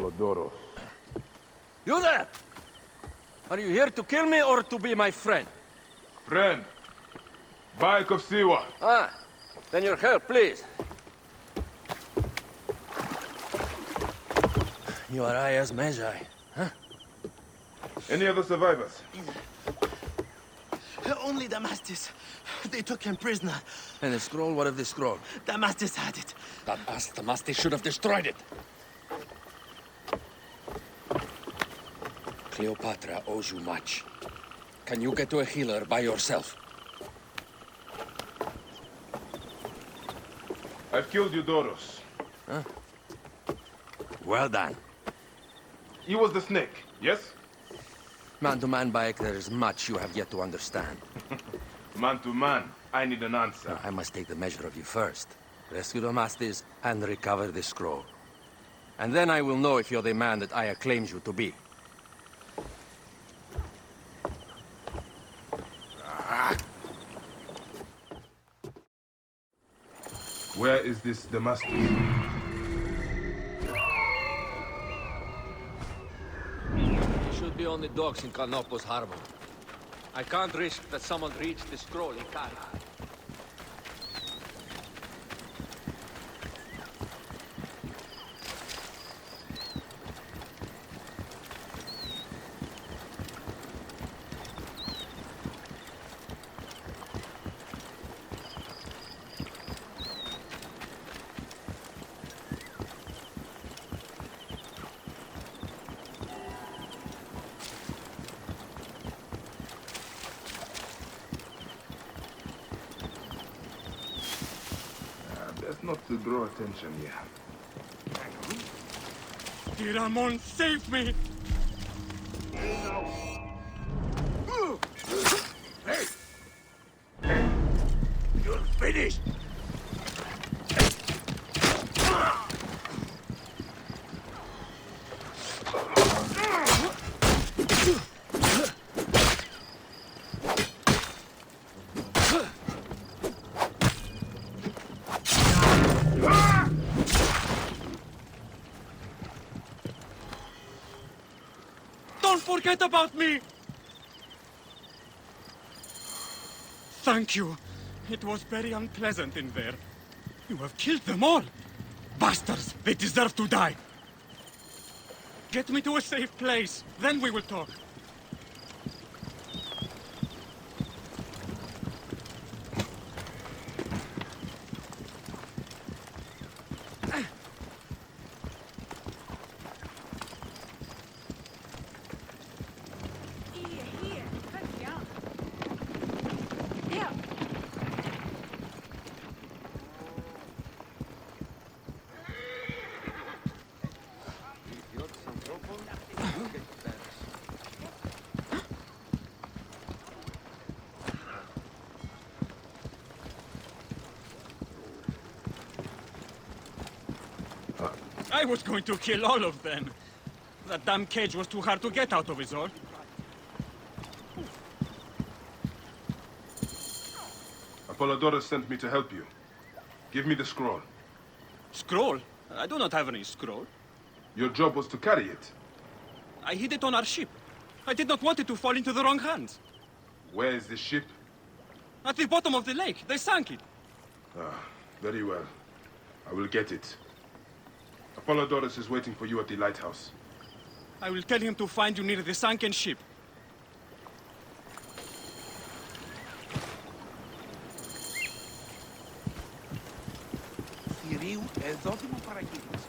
Apollodorus. You there! Are you here to kill me or to be my friend? Friend. Bayek of Siwa. Ah, then your help, please. You are Aya's Magi, huh? Any other survivors? Only Damastis. They took him prisoner. And the scroll? What of the scroll? Damastis had it. That ass Damastis should have destroyed it. Cleopatra owes you much. Can you get to a healer by yourself? I've killed Eudorus. Huh? Well done. He was the snake, yes? Man to man, Bayek, there is much you have yet to understand. Man to man, I need an answer. Now, I must take the measure of you first. Rescue Damastis and recover the scroll. And then I will know if you're the man that Aya claims you to be. Where is this Damascus? He should be on the docks in Canopus Harbor. I can't risk that someone reads the scroll in Kara. Best not to draw attention here. Diramon, save me! Hey! You're finished! Don't forget about me! Thank you. It was very unpleasant in there. You have killed them all. Bastards! They deserve to die. Get me to a safe place. Then we will talk. I was going to kill all of them. That damn cage was too hard to get out of, is all. Apollodorus sent me to help you. Give me the scroll. Scroll? I do not have any scroll. Your job was to carry it. I hid it on our ship. I did not want it to fall into the wrong hands. Where is the ship? At the bottom of the lake. They sank it. Ah, very well. I will get it. Apollodorus is waiting for you at the lighthouse. I will tell him to find you near the sunken ship. Θηρίου εδόθημο παρακίνηση.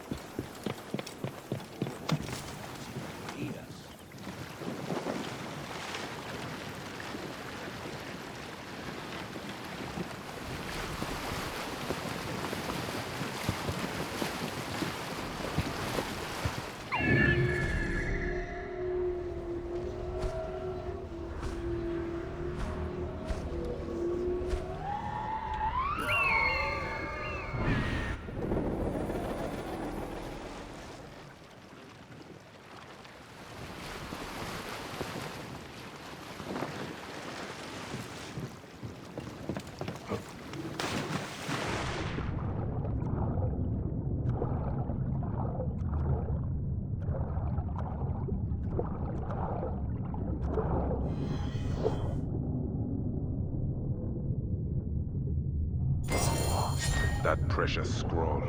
That precious scroll.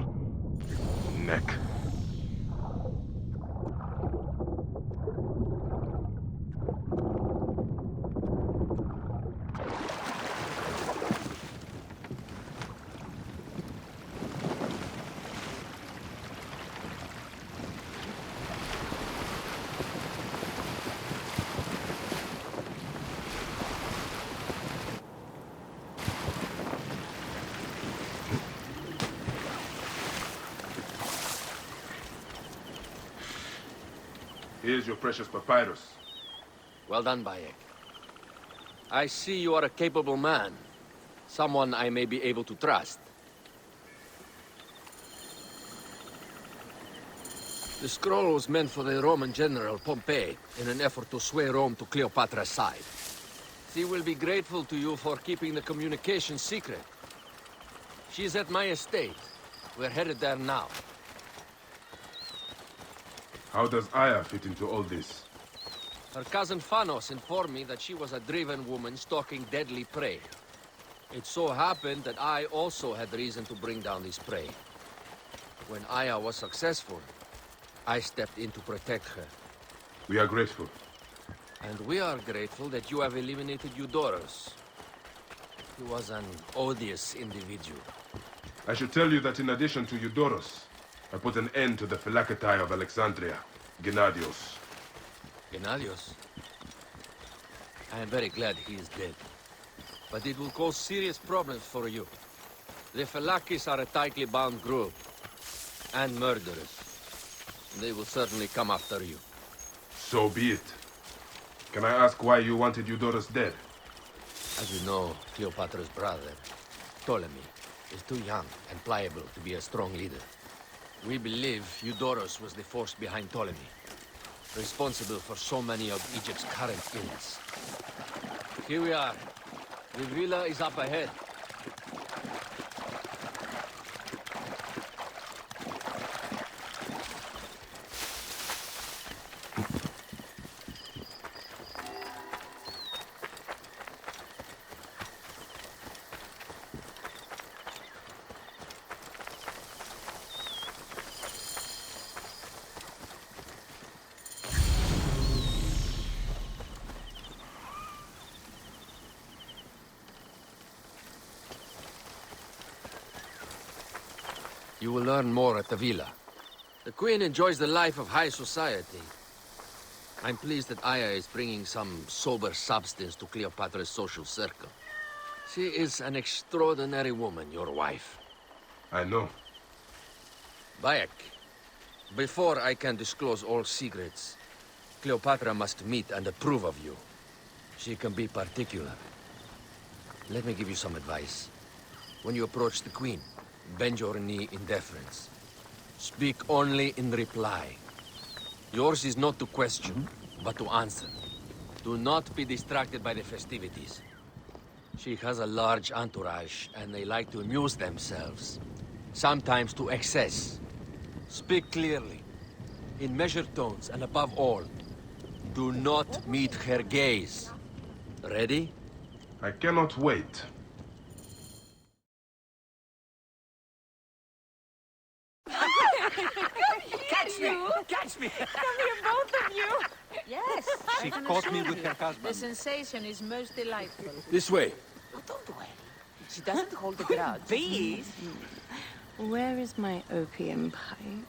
Neck. Here's your precious papyrus. Well done, Bayek. I see you are a capable man. Someone I may be able to trust. The scroll was meant for the Roman general Pompey in an effort to sway Rome to Cleopatra's side. She will be grateful to you for keeping the communication secret. She is at my estate. We're headed there now. How does Aya fit into all this? Her cousin Phanos informed me that she was a driven woman stalking deadly prey. It so happened that I also had reason to bring down this prey. When Aya was successful, I stepped in to protect her. We are grateful. And we are grateful that you have eliminated Eudorus. He was an odious individual. I should tell you that in addition to Eudorus, I put an end to the Phylacetae of Alexandria, Gennadios. Gennadios? I am very glad he is dead. But it will cause serious problems for you. The Phylakis are a tightly bound group. And murderers. They will certainly come after you. So be it. Can I ask why you wanted Eudorus dead? As you know, Cleopatra's brother, Ptolemy, is too young and pliable to be a strong leader. We believe Eudorus was the force behind Ptolemy, responsible for so many of Egypt's current ills. Here we are. The villa is up ahead. You will learn more at the villa. The Queen enjoys the life of high society. I'm pleased that Aya is bringing some sober substance to Cleopatra's social circle. She is an extraordinary woman, your wife. I know. Bayek, before I can disclose all secrets, Cleopatra must meet and approve of you. She can be particular. Let me give you some advice. When you approach the Queen, bend your knee in deference. Speak only in reply. Yours is not to question, but to answer. Do not be distracted by the festivities. She has a large entourage, and they like to amuse themselves. Sometimes to excess. Speak clearly, in measured tones, and above all, do not meet her gaze. Ready? I cannot wait. Catch me! Catch me! Come here, both of you! Yes, She caught me with her The husband. sensation is most delightful. This way. Oh, don't worry. She doesn't hold a grudge. Please. Where is my opium pipe?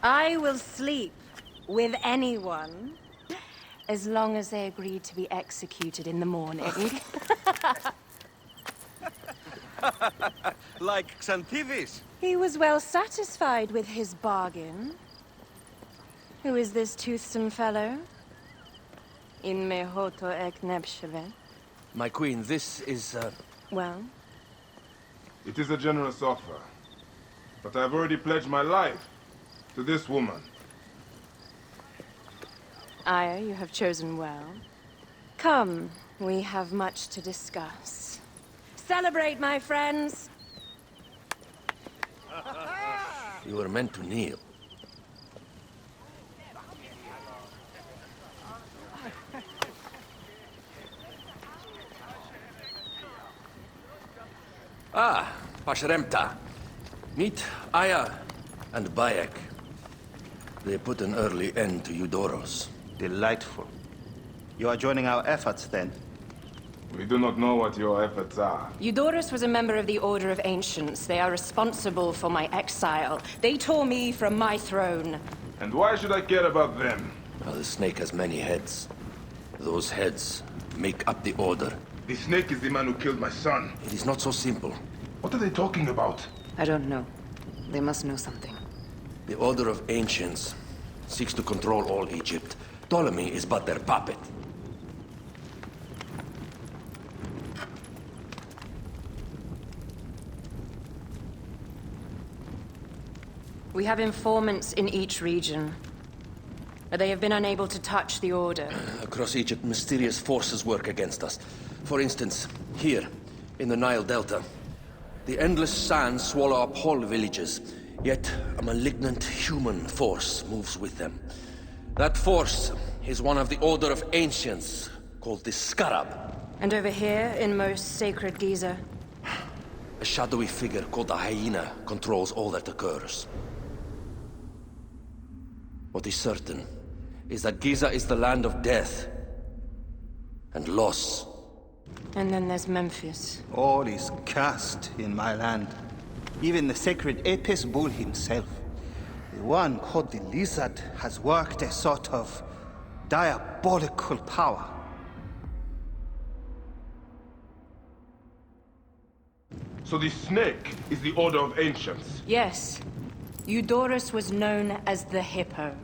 I will sleep with anyone as long as they agree to be executed in the morning. Like Xantivis. He was well satisfied with his bargain. Who is this toothsome fellow? In mehoto ek nebsheve. My queen, this is, Well, It is a generous offer. But I've already pledged my life to this woman. Aya, you have chosen well. Come, we have much to discuss. Celebrate, my friends! you were meant to kneel. Ah, Pashremta. Meet Aya and Bayek. They put an early end to Eudoros. Delightful. You are joining our efforts, then? We do not know what your efforts are. Eudorus was a member of the Order of Ancients. They are responsible for my exile. They tore me from my throne. And why should I care about them? Well, the snake has many heads. Those heads make up the Order. The snake is the man who killed my son. It is not so simple. What are they talking about? I don't know. They must know something. The Order of Ancients seeks to control all Egypt. Ptolemy is but their puppet. We have informants in each region. But they have been unable to touch the Order. Across Egypt, mysterious forces work against us. For instance, here, in the Nile Delta, the endless sands swallow up whole villages, yet a malignant human force moves with them. That force is one of the Order of Ancients, called the Scarab. And over here, in most sacred Giza, A shadowy figure called the Hyena controls all that occurs. What is certain is that Giza is the land of death and loss. and then there's Memphis. All is cursed in my land. Even the sacred Apis bull himself. The one called the Lizard has worked a sort of diabolical power. So the snake is the Order of Ancients. Yes, Eudorus was known as the Hippo.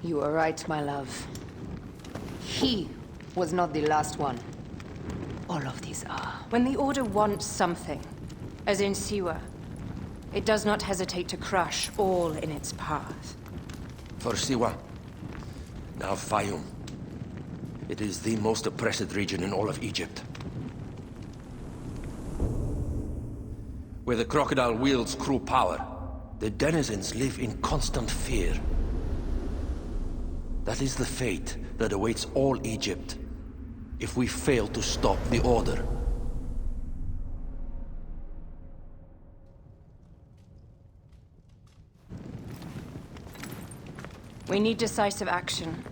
You are right, my love. He was not the last one. All of these are. When the Order wants something, as in Siwa, it does not hesitate to crush all in its path. For Siwa, now Fayum. It is the most oppressed region in all of Egypt. Where the crocodile wields cruel power, the denizens live in constant fear. That is the fate that awaits all Egypt if we fail to stop the Order. We need decisive action.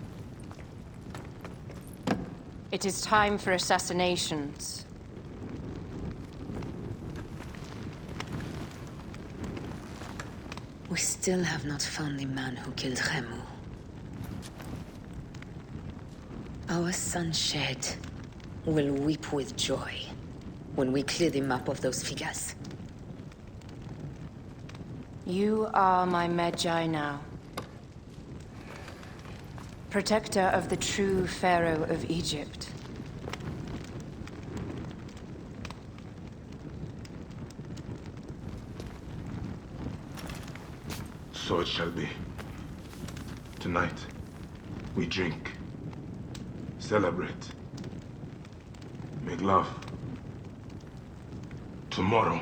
It is time for assassinations. We still have not found the man who killed Khemu. Our son Shed will weep with joy when we clear the map of those figures. You are my Magi now. Protector of the true Pharaoh of Egypt. So it shall be. Tonight, we drink, celebrate, make love. Tomorrow,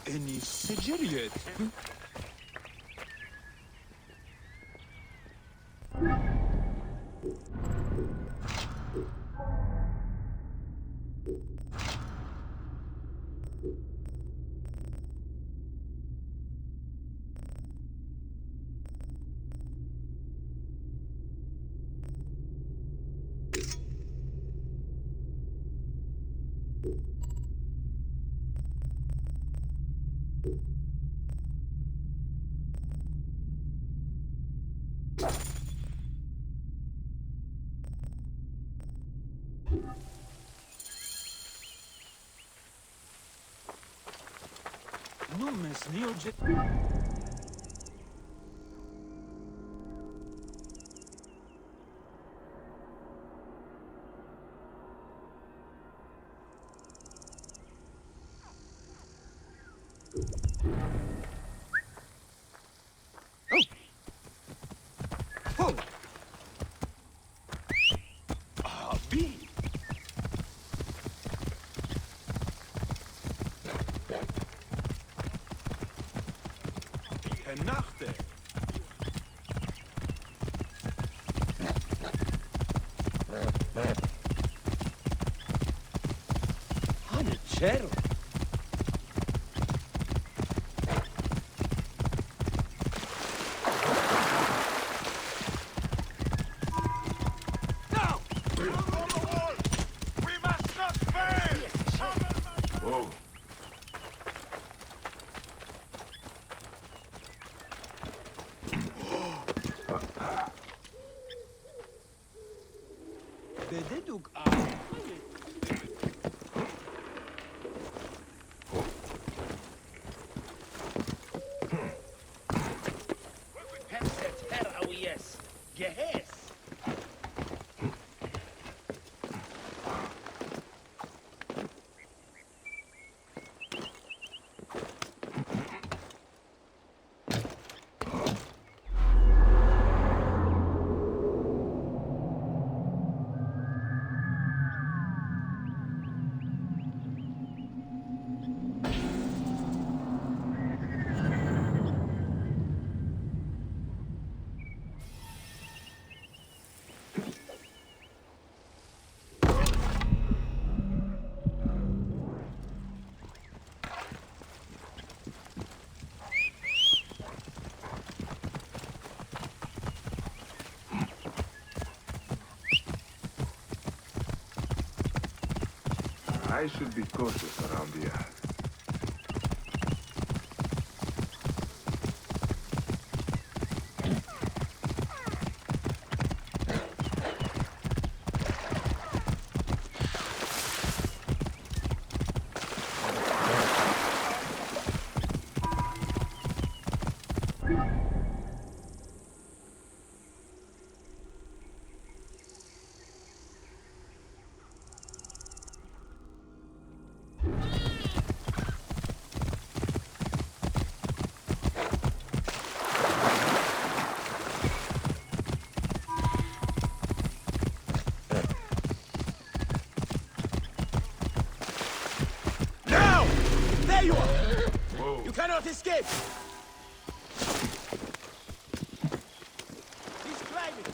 Any Sigiriot? Cerro. Whoa. I should be cautious around here. Cannot escape! He's climbing!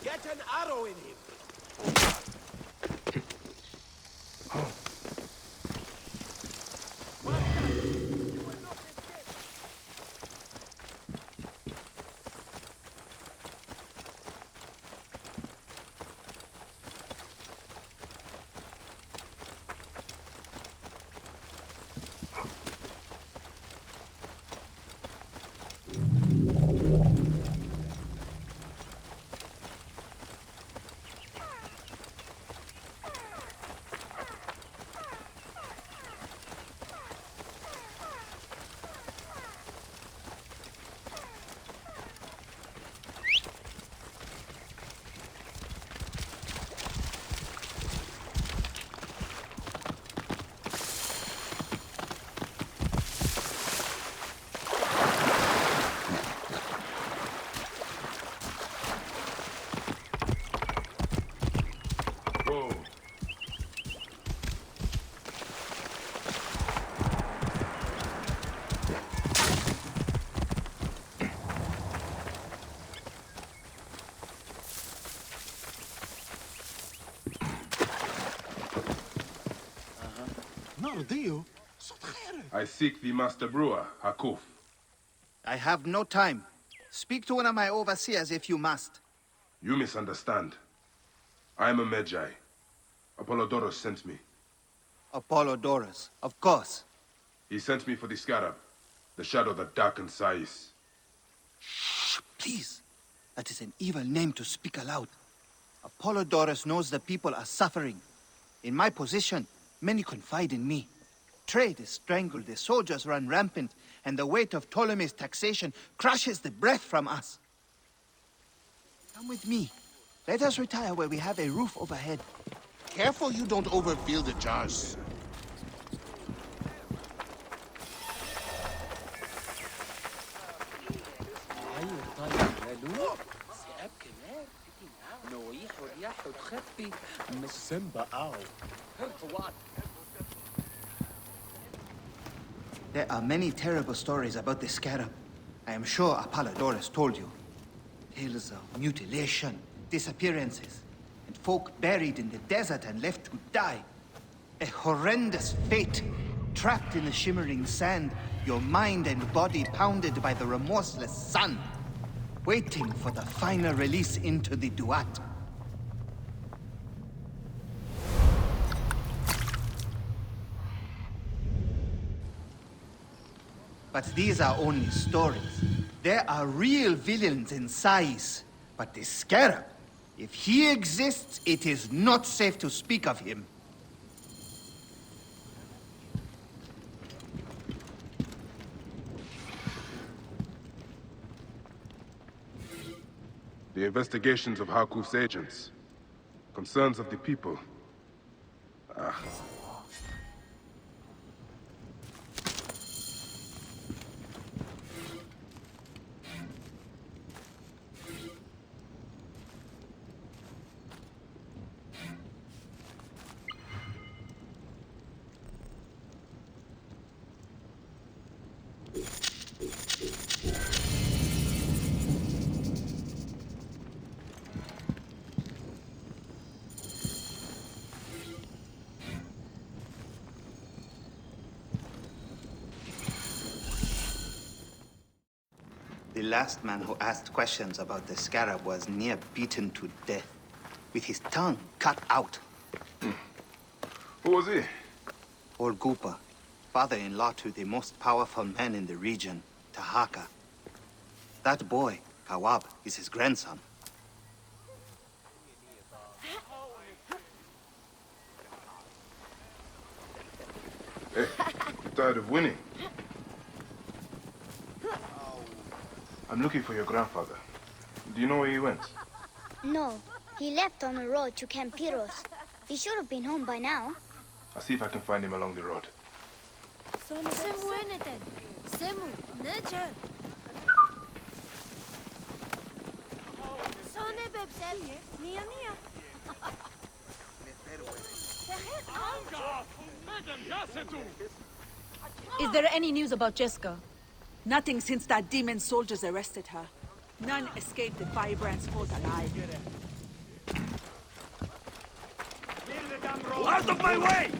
Get an arrow in him! I seek the Master Brewer, Hakuf. I have no time. Speak to one of my overseers if you must. You misunderstand. I am a Magi. Apollodorus sent me. Apollodorus, of course. He sent me for the Scarab, the shadow that darkens Sais. Shh, please. That is an evil name to speak aloud. Apollodorus knows the people are suffering. In my position, many confide in me. Trade is strangled, the soldiers run rampant, and the weight of Ptolemy's taxation crushes the breath from us. Come with me. Let us retire where we have a roof overhead. Careful you don't overfill the jars. There are many terrible stories about the scarab. I am sure Apollodorus told you. Tales of mutilation, disappearances, and folk buried in the desert and left to die. A horrendous fate, trapped in the shimmering sand, your mind and body pounded by the remorseless sun, waiting for the final release into the Duat. But these are only stories. There are real villains in Sais. But the Scarab, if he exists, it is not safe to speak of him. The investigations of Harkuf's agents. Concerns of the people. The last man who asked questions about the Scarab was near beaten to death, with his tongue cut out. Who was he? Orgupa, father-in-law to the most powerful man in the region, Tahaka. That boy, Kawab, is his grandson. Hey, you tired of winning? I'm looking for your grandfather. Do you know where he went? No, he left on the road to Campiros. He should have been home by now. I'll see if I can find him along the road. Is there any news about Jessica? Nothing since that demon soldiers arrested her. None escaped the Firebrand's fort alive. Out of my way!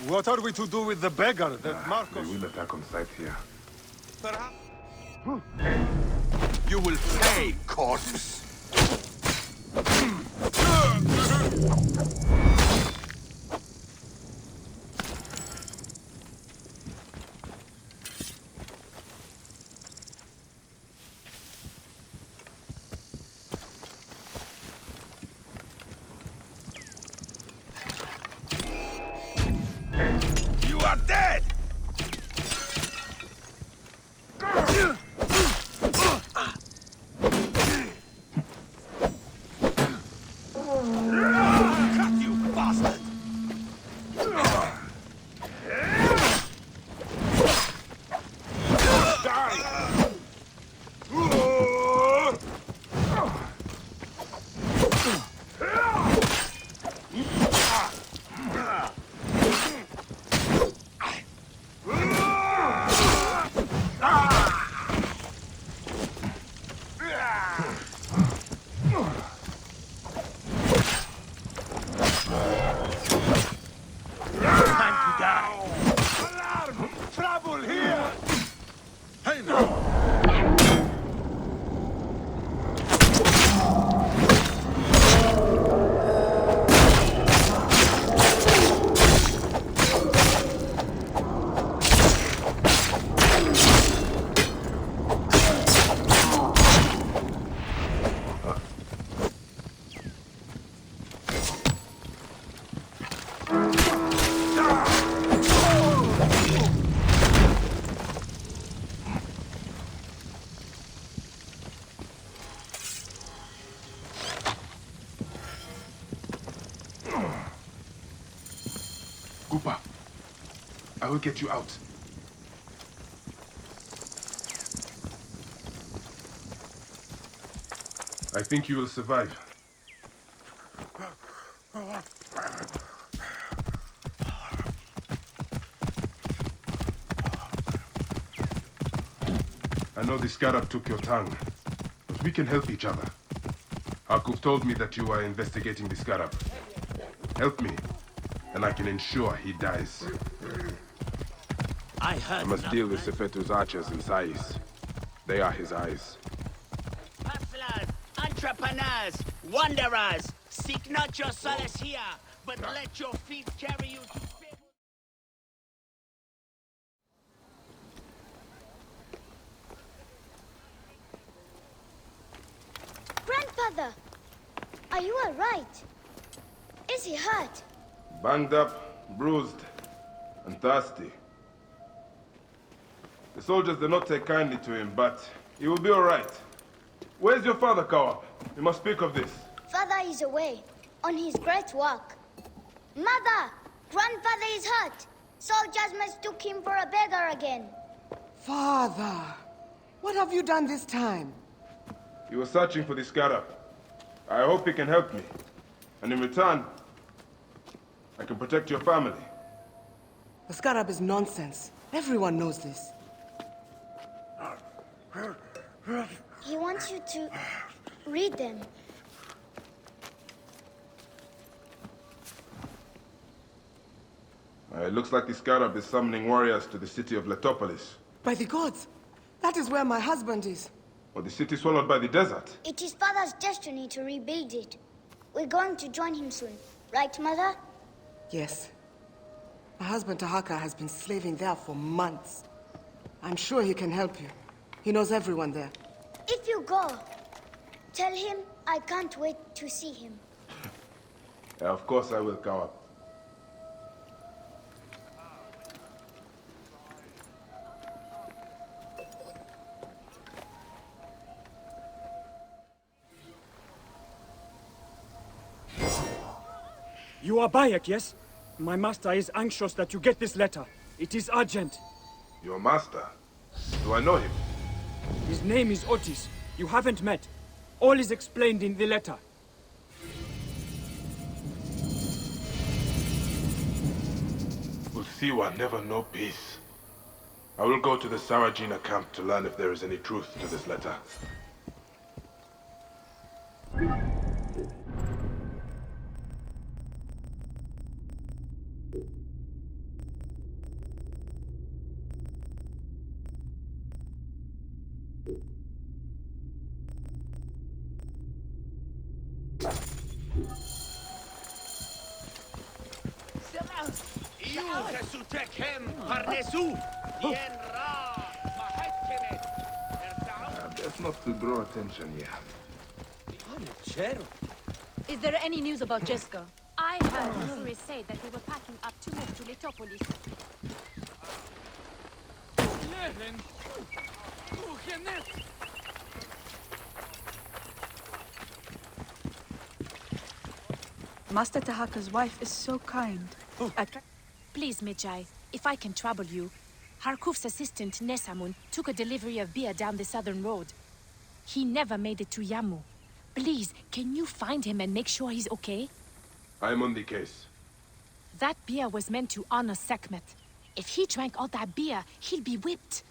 What are we to do with the beggar that Marcos... They will attack on sight here. Perhaps... You will pay, corpse! You are dead! Cut, you bastard! Die! Cooper, I will get you out. I think you will survive. I know the scarab took your tongue, but we can help each other. Harkuf told me that you are investigating the scarab. Help me, and I can ensure he dies. I must deal with Sefetu's archers in Sais. They are his eyes. Hustlers, entrepreneurs, wanderers, seek not your solace here, but let your feet carry you to Grandfather, are you all right? Is he hurt? Banged up, bruised, and thirsty. The soldiers did not take kindly to him, but he will be all right. Where's your father, Kawab? We must speak of this. Father is away, on his great work. Mother! Grandfather is hurt! Soldiers mistook him for a beggar again. Father! What have you done this time? He was searching for the scarab. I hope he can help me. And in return, I can protect your family. The scarab is nonsense. Everyone knows this. He wants you to read them. It looks like the scarab is summoning warriors to the city of Letopolis. By the gods! That is where my husband is. Or the city swallowed by the desert. It is Father's destiny to rebuild it. We're going to join him soon. Right, Mother? Yes. My husband Tahaka has been slaving there for months. I'm sure he can help you. He knows everyone there. If you go, tell him I can't wait to see him. Yeah, of course I will, Kawab. You are Bayek, yes? My master is anxious that you get this letter. It is urgent. Your master? Do I know him? His name is Otis. You haven't met. All is explained in the letter. Uthiwa never know peace. I will go to the Sarajina camp to learn if there is any truth to this letter. Best not to draw attention here. Is there any news about Jessica? I heard Luris say that they were packing up to move to Letopolis. Master Tahaka's wife is so kind. Please, Medjay, if I can trouble you, Harkuf's assistant, Nesamun, took a delivery of beer down the southern road. He never made it to Yamu. Please, can you find him and make sure he's okay? I'm on the case. That beer was meant to honor Sekhmet. If he drank all that beer, he'll be whipped.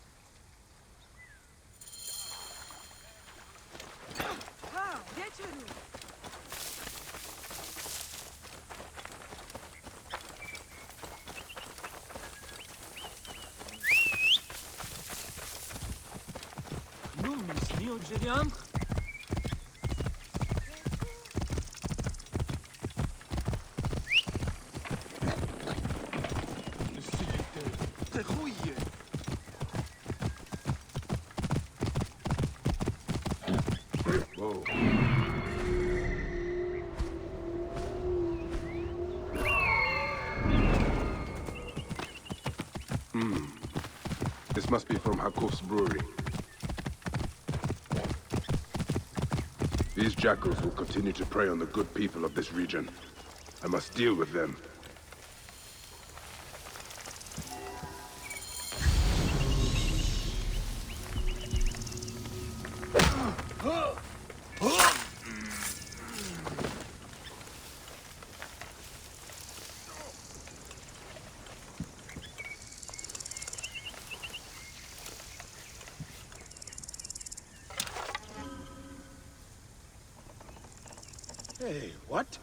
Whoa. This must be from Hakuf's brewery. These jackals will continue to prey on the good people of this region. I must deal with them. Hey, what?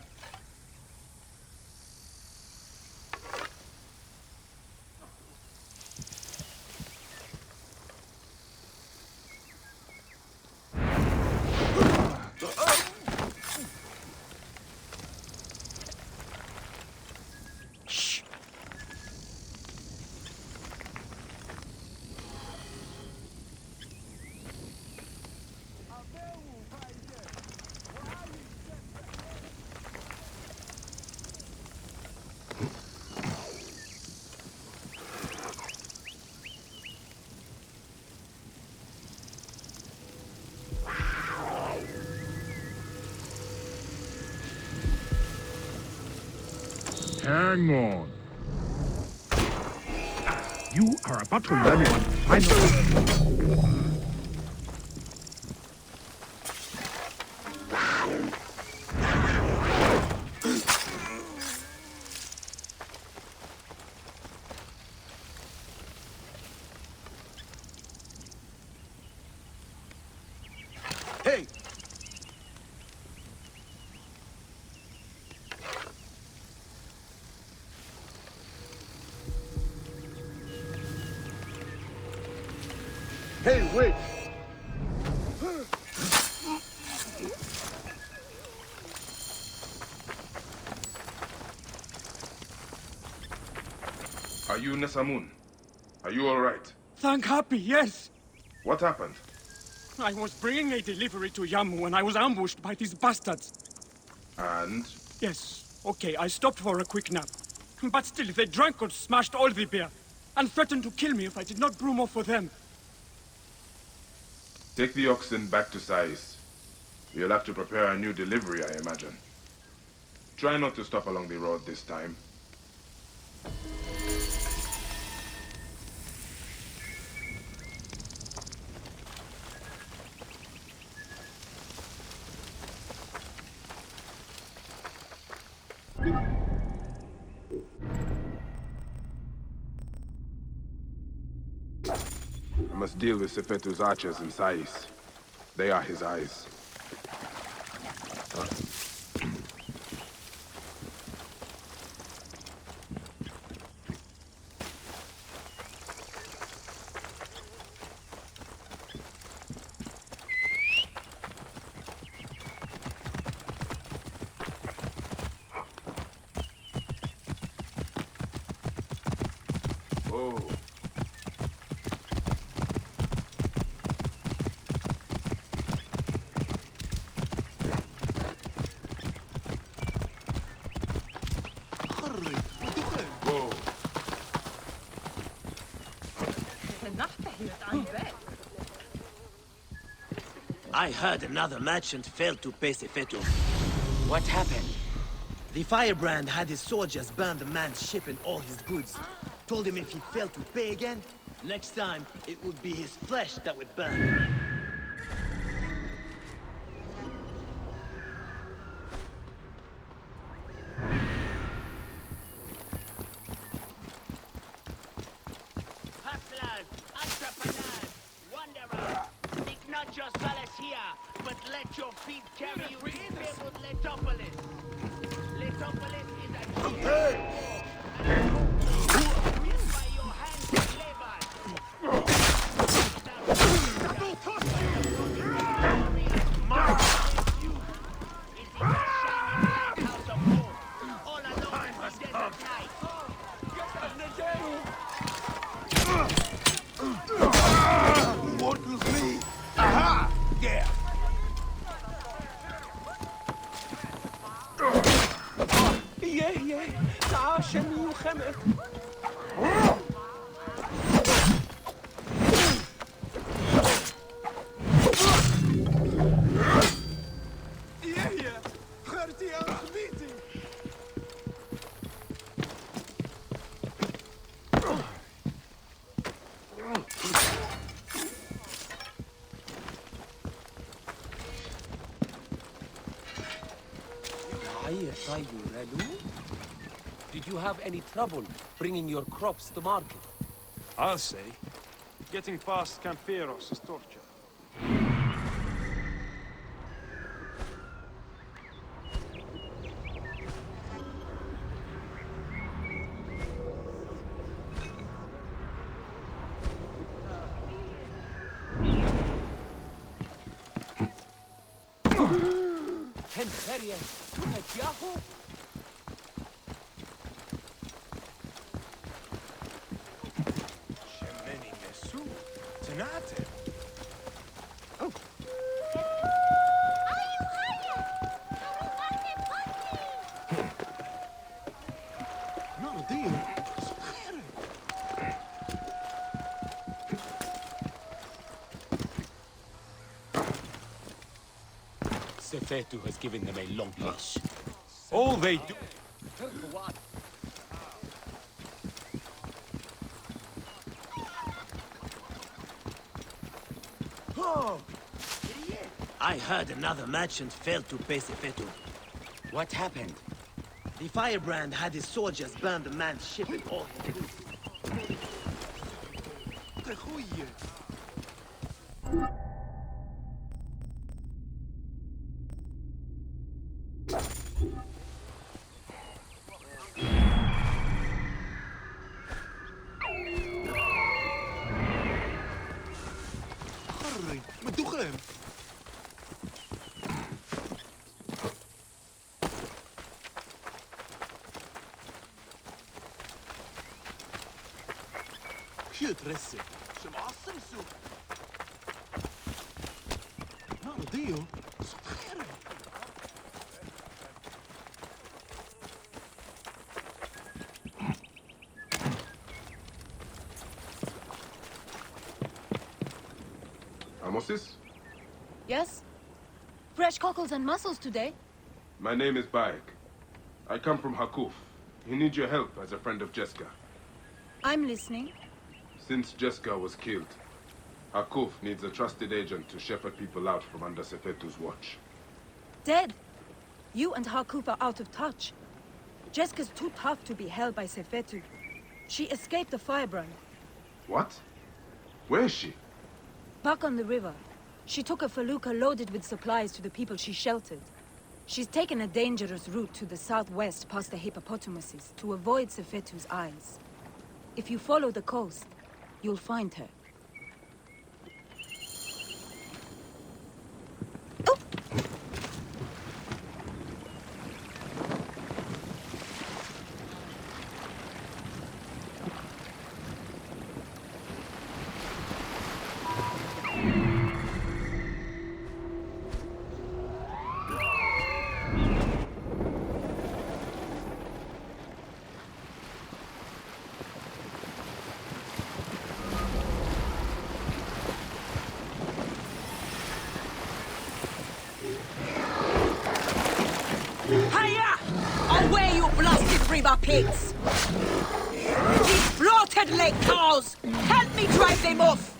Hang on. You are about to learn one final. Hey! Hey, wait! Are you Nesamun? Are you all right? Thank Happy, yes! What happened? I was bringing a delivery to Yamu when I was ambushed by these bastards. And? Yes, okay, I stopped for a quick nap. But still, they drank or smashed all the beer, and threatened to kill me if I did not brew more for them. Take the oxen back to Sais. You'll have to prepare a new delivery, I imagine. Try not to stop along the road this time. I must deal with Sefetu's archers in Sais. They are his eyes. Oh. Whoa. I heard another merchant failed to pay Sefetu. What happened? The firebrand had his soldiers burn the man's ship and all his goods. Told him if he failed to pay again, next time it would be his flesh that would burn. Hustlers, entrepreneurs, wanderers, seek not your solace here, but let your feet carry you to fabled Letopolis. Letopolis is a key by your hands and labors. Won't lose me! Aha! Yeah! Yeah, تعاشني وخمر. Yeah! خرتي يا خبيتي! Did you have any trouble bringing your crops to market? I'll say. Getting past Camperos is torture. Shemeni Nesu. Tanate. No, deal. Sefetu has given them a long leash. All they do... Oh! I heard another merchant failed to pay Sefetu. What happened? The firebrand had his soldiers burn the man's ship and all his goods. Harry, מדוכם. شو ترسل؟ شو معصم سوق؟ ما رضيو؟ صوت خيري. Amosis? Yes? Fresh cockles and mussels today. My name is Bayek. I come from Hakuf. He needs your help as a friend of Jeska. I'm listening. Since Jeska was killed, Hakuf needs a trusted agent to shepherd people out from under Sefetu's watch. Dead. You and Hakuf are out of touch. Jeska's too tough to be held by Sefetu. She escaped the firebrand. What? Where is she? Back on the river. She took a felucca loaded with supplies to the people she sheltered. She's taken a dangerous route to the southwest past the hippopotamuses to avoid Sefetu's eyes. If you follow the coast, you'll find her. Hiya! Away, you blasted river pigs! These bloated lake cows! Help me drive them off!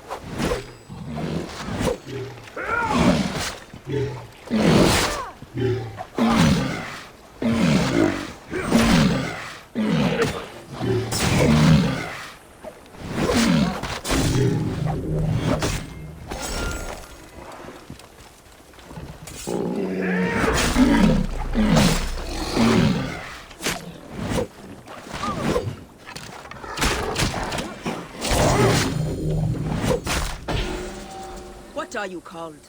What are you called?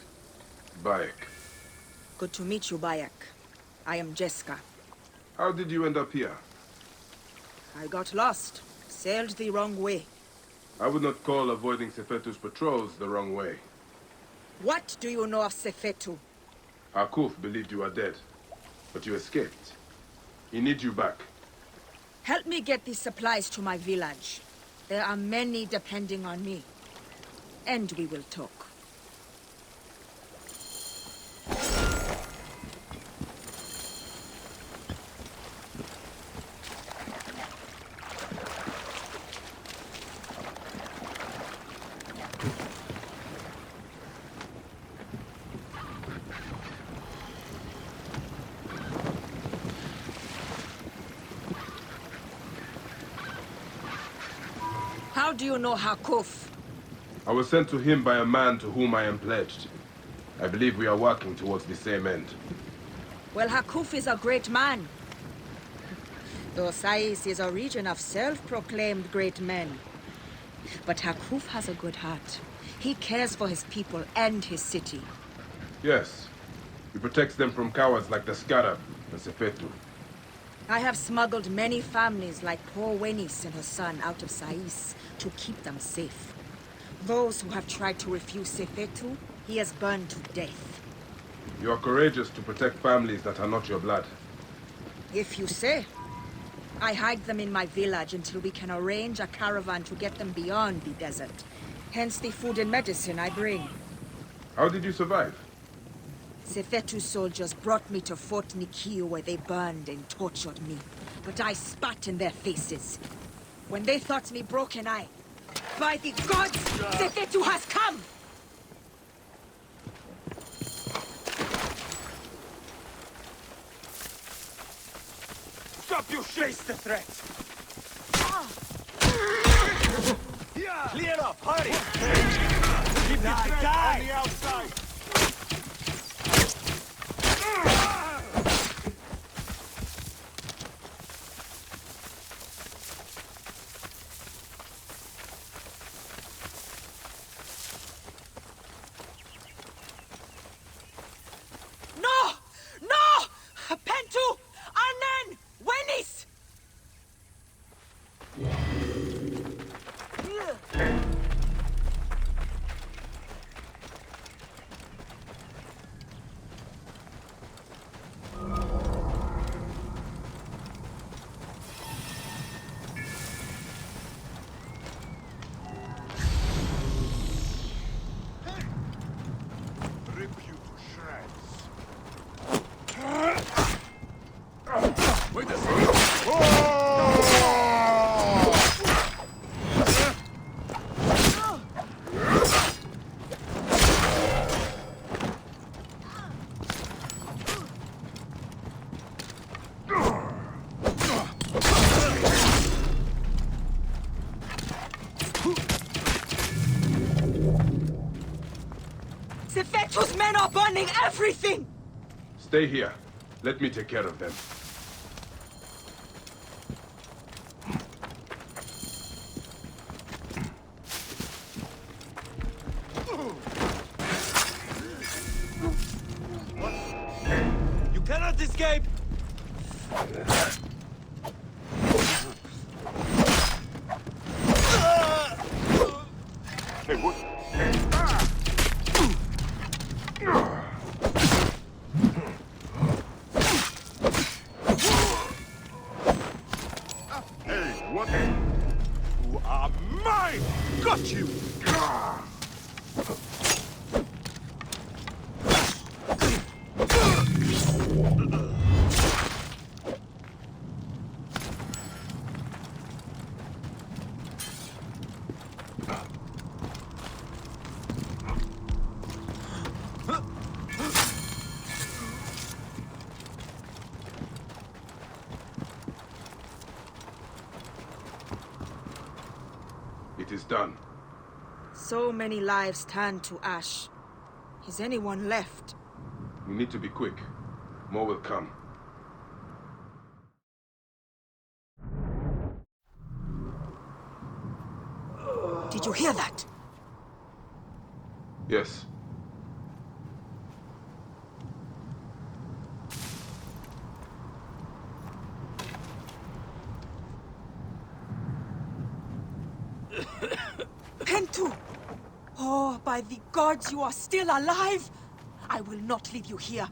Bayek. Good to meet you, Bayek. I am Jeska. How did you end up here? I got lost. Sailed the wrong way. I would not call avoiding Sefetu's patrols the wrong way. What do you know of Sefetu? Hakuf believed you are dead, but you escaped. He needs you back. Help me get these supplies to my village. There are many depending on me. And we will talk. How do you know Hakuf? I was sent to him by a man to whom I am pledged. I believe we are working towards the same end. Well, Hakuf is a great man. Though Sais is a region of self-proclaimed great men. But Hakuf has a good heart. He cares for his people and his city. Yes. He protects them from cowards like the Scarab and Sefetu. I have smuggled many families like poor Wenis and her son out of Sais to keep them safe. Those who have tried to refuse Sefetu, he has burned to death. You are courageous to protect families that are not your blood. If you say. I hide them in my village until we can arrange a caravan to get them beyond the desert. Hence the food and medicine I bring. How did you survive? Sefetu's soldiers brought me to Fort Nikio where they burned and tortured me. But I spat in their faces. When they thought me broken, by the gods, Sefetu has come! Stop, you face the threat! Clear up, hurry! Keep the threat on the outside! No! No! Pentu! Arnen! Wenis! Rip you to shreds. Wait a second! Sefetu's men are burning everything! Stay here. Let me take care of them. You cannot escape! Hey, what? Hey, what? You are mine! Got you! It is done. So many lives turned to ash. Is anyone left? We need to be quick. More will come. Did you hear that? Yes. Pentu! Oh, by the gods, you are still alive! I will not leave you here.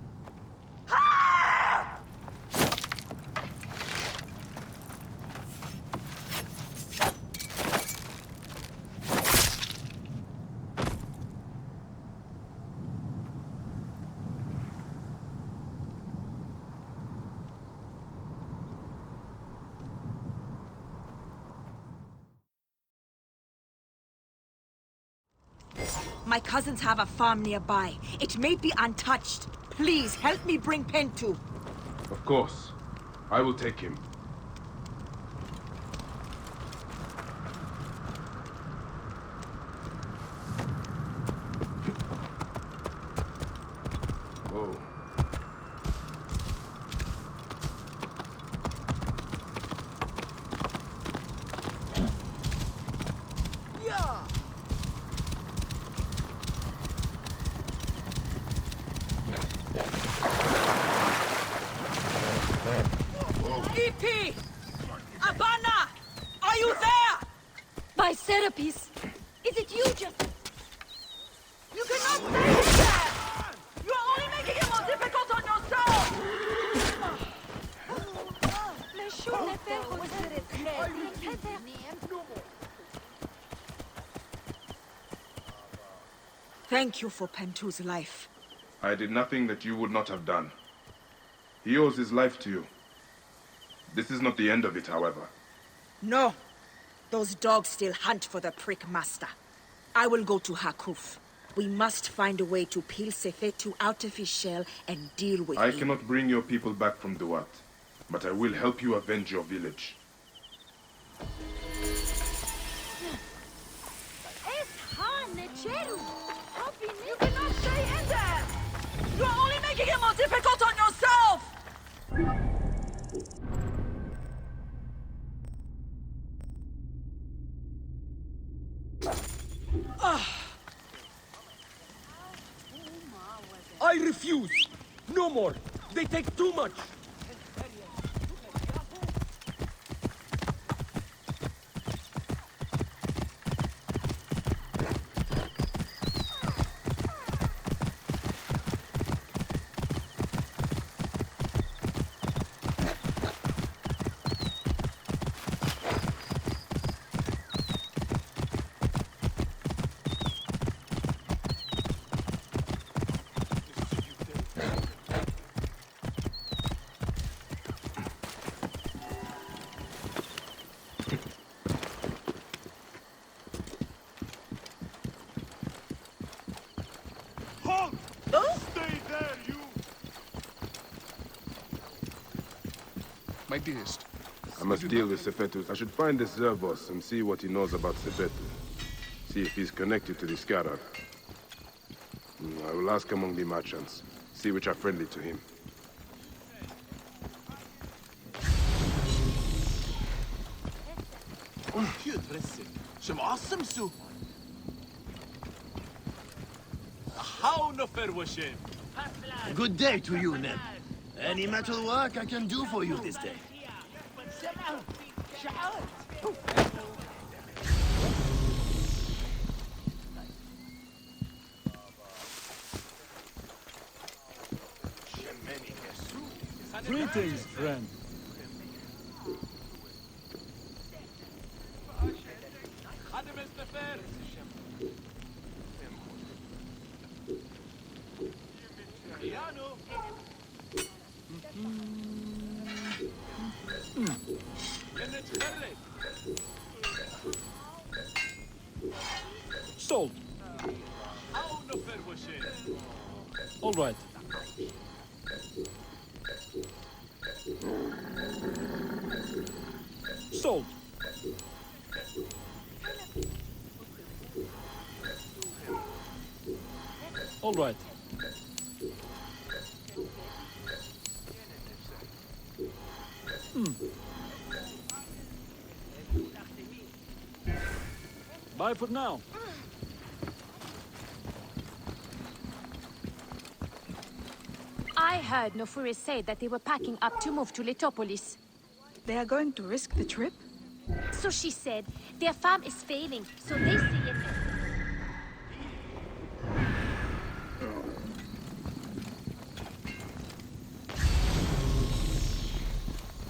My cousins have a farm nearby. It may be untouched. Please, help me bring Pentu. Of course. I will take him. Whoa. TP! Abana! Are you there? By Serapis! Is it you just... You cannot stay in there! You are only making it more difficult on yourself! Thank you for Pentu's life. I did nothing that you would not have done. He owes his life to you. This is not the end of it, however. No. Those dogs still hunt for the prick master. I will go to Hakuf. We must find a way to peel Sefetu out of his shell and deal with him. I cannot bring your people back from Duat, but I will help you avenge your village. You cannot stay in there! You are only making it more difficult on yourself! I refuse! No more! They take too much! My dearest. I must deal with Sefetu. I should find this Zervos and see what he knows about Sefetu. See if he's connected to the Scarab. I will ask among the merchants. See which are friendly to him. Good day to you, Neb. Any metal work I can do for you this day? Greetings, friend. Sold. All right. Sold. All right. Bye for now. I heard Nofuri say that they were packing up to move to Letopolis. They are going to risk the trip? So she said. Their farm is failing, so they see it.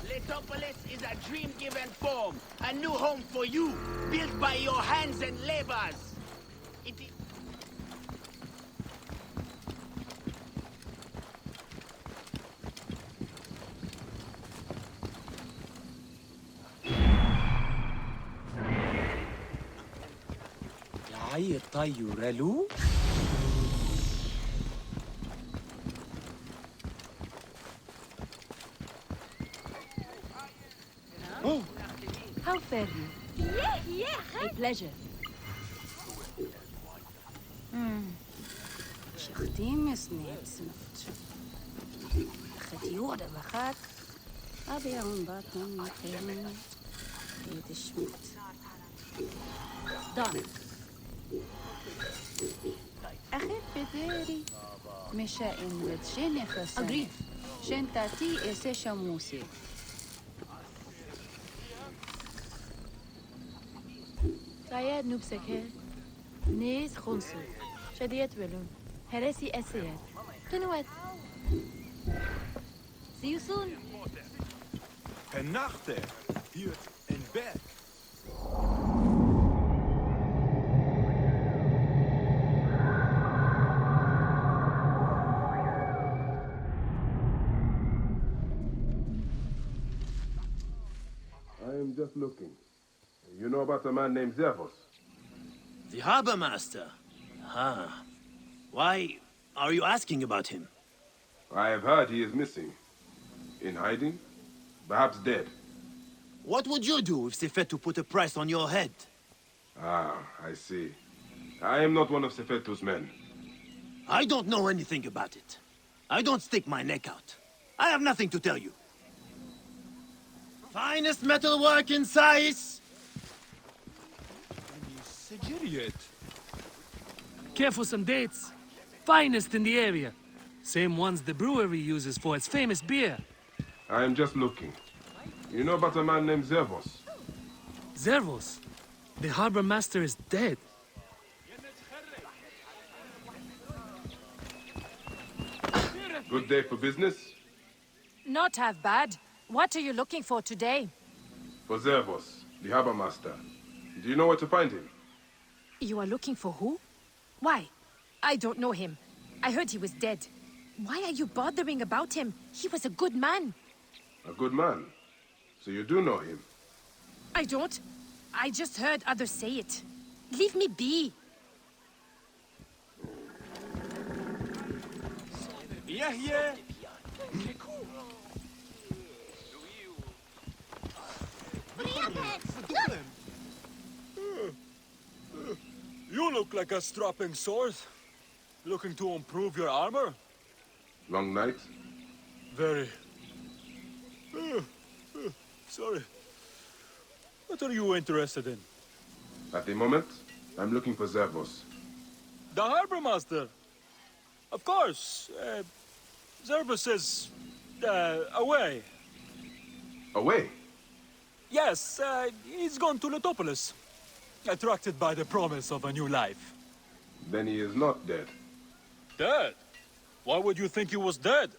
Letopolis is a dream-given form, a new home for you, built by your hands and labors. It is... يا طيورلو Oh, how fare you? A pleasure. شختيم سنيت سنفت ختي ورا بخات أبي عم باطن مكان يتشمت دان أخي بديري مشائن وتشيني خسن Agreed. شين تاتي إسي شموسي Sayed Nupseke. Nis Khonsuf. Shadiet Willum. Heresi Essayet. Kinuet. See you soon. Nachte, hier in Berg. I am just looking. You know about a man named Zervos? The harbor master? Why are you asking about him? I have heard he is missing. In hiding? Perhaps dead. What would you do if Sefetu put a price on your head? Ah, I see. I am not one of Sefetu's men. I don't know anything about it. I don't stick my neck out. I have nothing to tell you. Finest metalwork in Sais! Sigiriet. Care for some dates. Finest in the area. Same ones the brewery uses for its famous beer. I am just looking. You know about a man named Zervos? Zervos? The harbor master is dead. Good day for business? Not half bad. What are you looking for today? For Zervos, the harbor master. Do you know where to find him? You are looking for who? Why? I don't know him. I heard he was dead. Why are you bothering about him? He was a good man. A good man. So you do know him? I don't. I just heard others say it. Leave me be. Yeah. You look like a strapping sword. Looking to improve your armor? Long night? Very. Sorry. What are you interested in? At the moment, I'm looking for Zervos. The harbor master. Of course. Zervos is away. Away? Yes, he's gone to Letopolis. Attracted by the promise of a new life. Then he is not dead. Dead? Why would you think he was dead?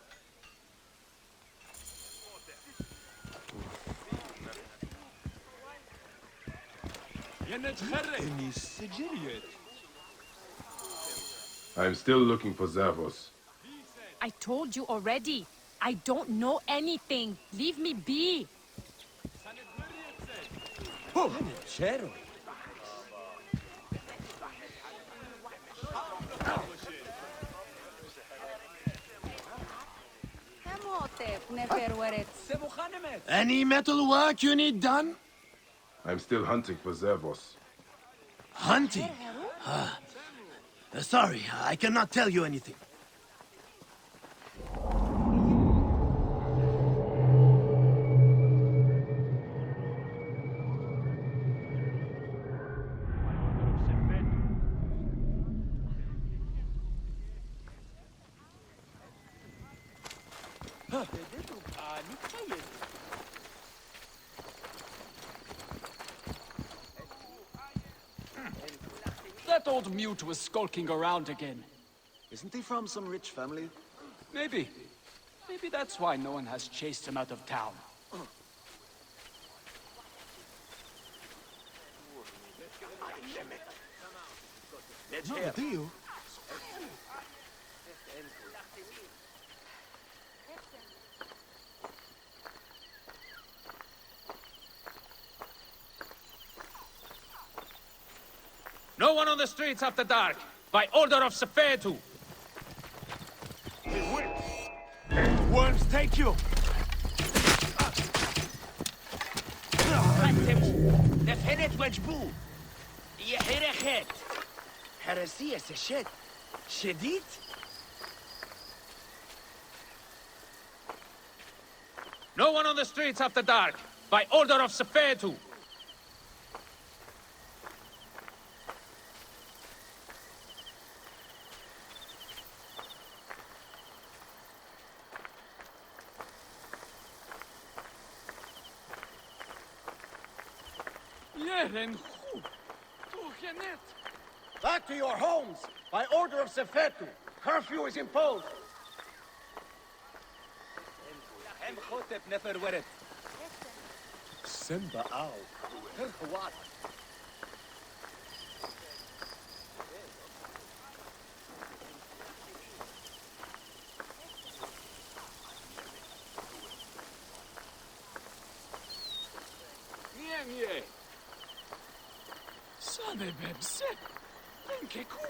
I'm still looking for Zervos. I told you already. I don't know anything. Leave me be. Chero. Any metal work you need done? I'm still hunting for Zervos. Hunting? Sorry, I cannot tell you anything. That old mute was skulking around again. Isn't he from some rich family? Maybe. Maybe that's why no one has chased him out of town. No deal. No one on the streets after dark, by order of Sefetu. Worms, take you! נפנת וג'בו. יחרחת. הרסי הסשת. שדית? No one on the streets after dark, by order of Sefetu. Back to your homes! By order of Sefetu, curfew is imposed! Simba Ow. Sabe bebsek. Que cool.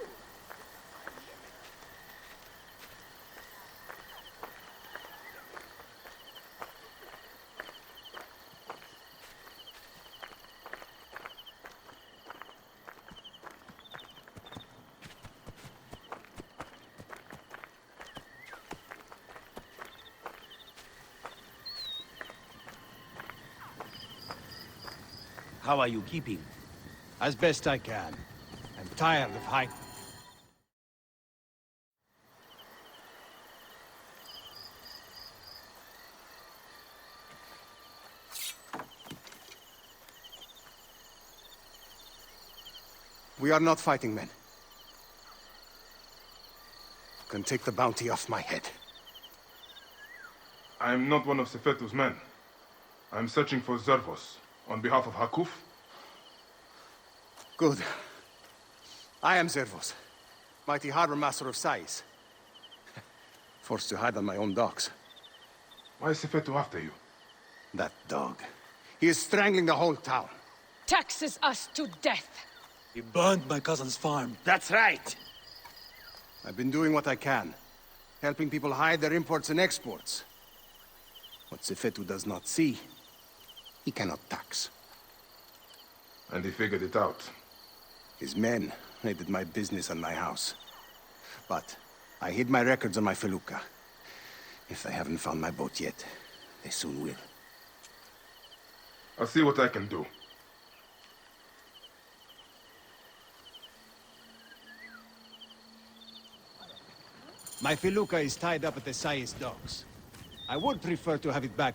How are you keeping? As best I can. I'm tired of hiding. We are not fighting men. You can take the bounty off my head. I am not one of Sefetu's men. I am searching for Zervos, on behalf of Hakuf. Good. I am Zervos, mighty harbor master of Sais. Forced to hide on my own docks. Why is Sefetu after you? That dog. He is strangling the whole town. Taxes us to death. He burned my cousin's farm. That's right! I've been doing what I can, helping people hide their imports and exports. What Sefetu does not see, he cannot tax. And he figured it out. His men raided my business and my house. But I hid my records on my felucca. If they haven't found my boat yet, they soon will. I'll see what I can do. My felucca is tied up at the Sais docks. I would prefer to have it back